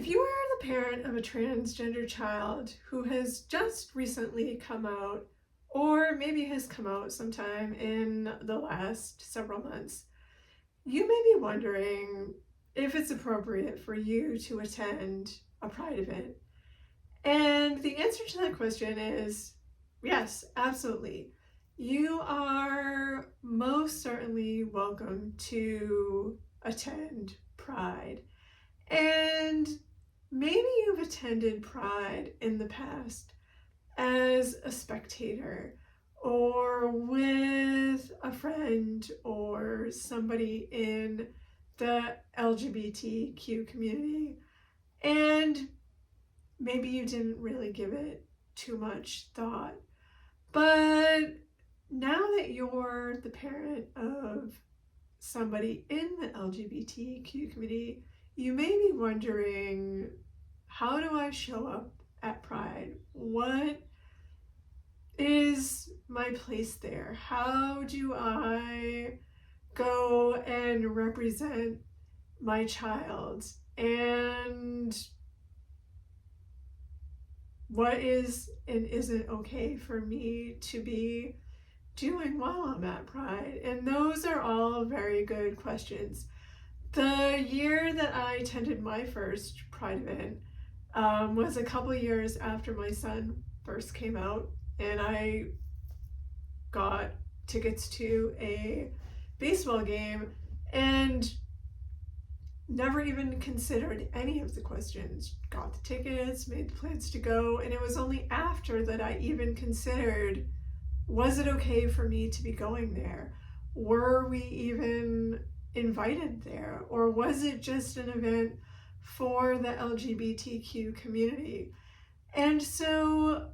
If you are the parent of a transgender child who has just recently come out, or maybe has come out sometime in the last several months, you may be wondering if it's appropriate for you to attend a Pride event. And the answer to that question is yes, absolutely. You are most certainly welcome to attend Pride. And maybe you've attended Pride in the past as a spectator or with a friend or somebody in the LGBTQ community, and maybe you didn't really give it too much thought. But now that you're the parent of somebody in the LGBTQ community, you may be wondering, how do I show up at Pride? What is my place there? How do I go and represent my child? And what is and isn't okay for me to be doing while I'm at Pride? And those are all very good questions. The year that I attended my first Pride event was a couple years after my son first came out, and I got tickets to a baseball game and never even considered any of the questions. Got the tickets, made the plans to go, and it was only after that I even considered, was it okay for me to be going there? Were we even invited there? Or was it just an event for the LGBTQ community? And so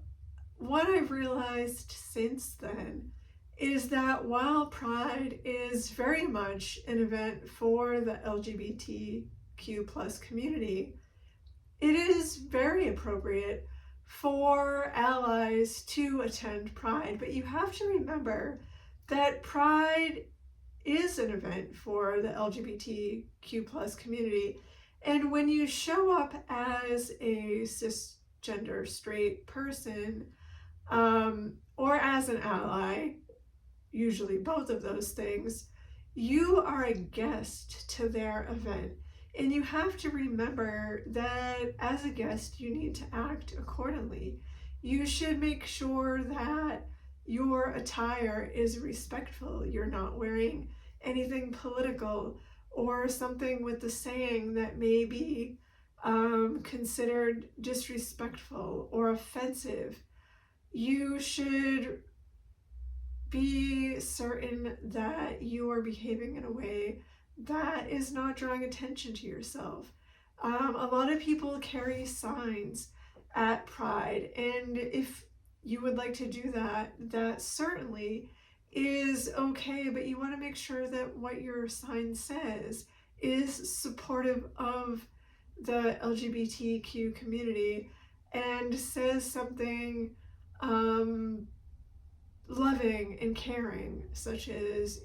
what I've realized since then is that while Pride is very much an event for the LGBTQ plus community, it is very appropriate for allies to attend Pride. But you have to remember that Pride is an event for the LGBTQ plus community. And when you show up as a cisgender straight person, or as an ally, usually both of those things, you are a guest to their event. And you have to remember that as a guest, you need to act accordingly. You should make sure that your attire is respectful. You're not wearing anything political or something with the saying that may be considered disrespectful or offensive. You should be certain that you are behaving in a way that is not drawing attention to yourself. A lot of people carry signs at Pride, and if you would like to do that, that certainly is okay, but you want to make sure that what your sign says is supportive of the LGBTQ community and says something loving and caring, such as,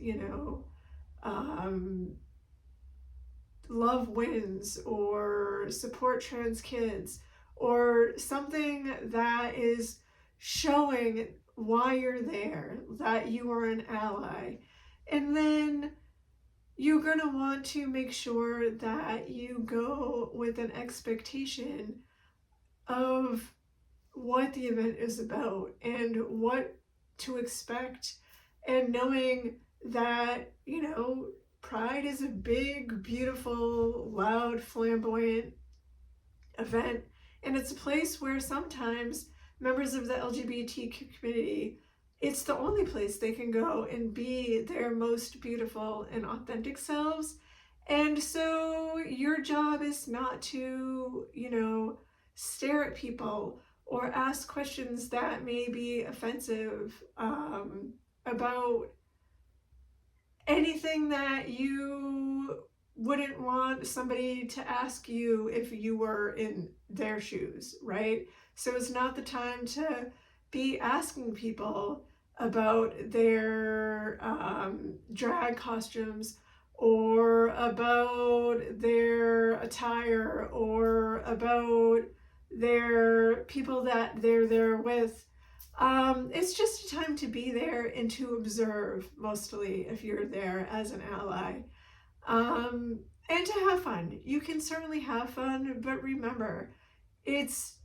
love wins, or support trans kids, or something that is showing why you're there, that you are an ally. And then you're going to want to make sure that you go with an expectation of what the event is about and what to expect, and knowing that, Pride is a big, beautiful, loud, flamboyant event, and it's a place where sometimes members of the LGBTQ community, it's the only place they can go and be their most beautiful and authentic selves. And so your job is not to, stare at people or ask questions that may be offensive about anything that you wouldn't want somebody to ask you if you were in their shoes, right? So it's not the time to be asking people about their drag costumes or about their attire or about their people that they're there with. It's just a time to be there and to observe, mostly, if you're there as an ally. And to have fun. You can certainly have fun, but remember, it's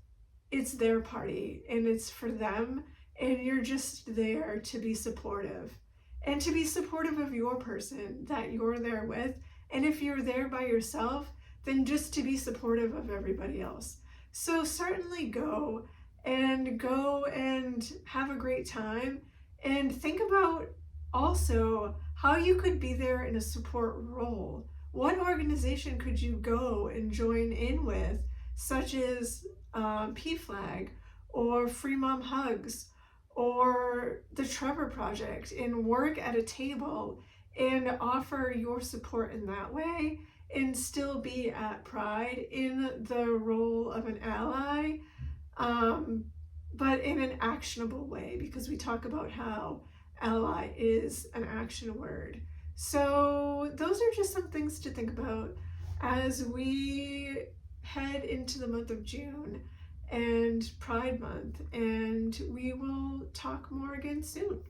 their party and it's for them, and you're just there to be supportive and to be supportive of your person that you're there with. And if you're there by yourself, then just to be supportive of everybody else. So certainly go and have a great time, and think about also how you could be there in a support role. What organization could you go and join in with, such as PFLAG or Free Mom Hugs or the Trevor Project, and work at a table and offer your support in that way, and still be at Pride in the role of an ally, but in an actionable way, because we talk about how ally is an action word. So those are just some things to think about as we head into the month of June and Pride Month, and we will talk more again soon.